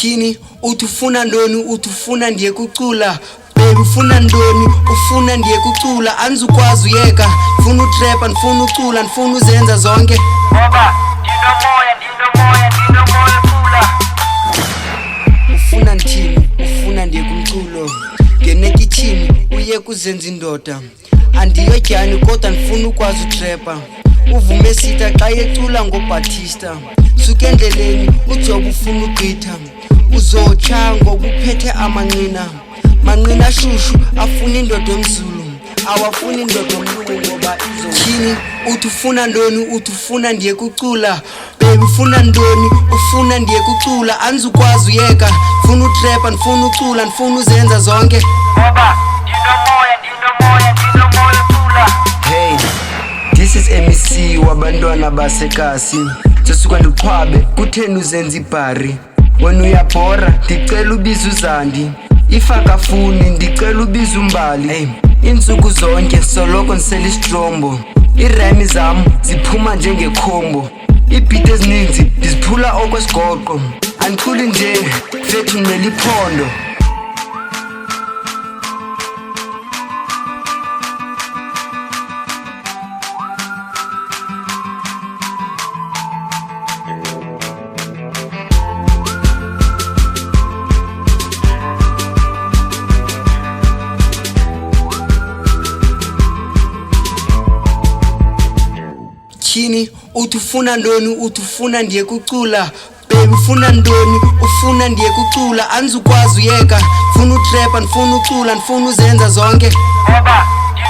Chini utufuna ndoni utufuna ndiye kucula baby ufuna ndoni ufuna ndiye kucula anzukwazi uyeka funa utrappa nifuna ucula nifuna uzenza zonke ngoba ndino moya cula ufuna nthini ufuna ndiye kumculo ngenekithini uye kuzenza indoda andiyotyani kodwa nifuna ukwazi utrappa uvume sita xa yecula ngoBaptista suke endleleni ujobe ufuna ugqitha uzotsha ngokuphethe manqina shushu afuna indoda omzulu awafuni indoda omlungu ngoba izothini uthufuna ndoni uthufuna ndiye kucula baby ufuna ndoni ufuna ndiye kucula anzukwazi uyeka funa utrappa nifuna ucula nifuna uzenza zonke ngoba ndino moya cula. Hey, this is MEC wabantwana basekasi sosuka ndiqhwabe kutheni uzenza ibhari wena uyabhora ndicela ubiza uzandi ifakafuni ndicela ubiza umbali hey, insuku zonke soloko ndisela isitrombo irhyme zam ziphuma njengekhombo iibhiti ezininzi ndiziphula okwesigoqo andiculi nje fethu neliphondo Chini utufuna ndoni utufuna ndiye kucula baby ufuna ndoni ufuna ndiye kucula anzukwazi uyeka funa utrappa nifuna ucula nifuna uzenza zonke ngoba ndino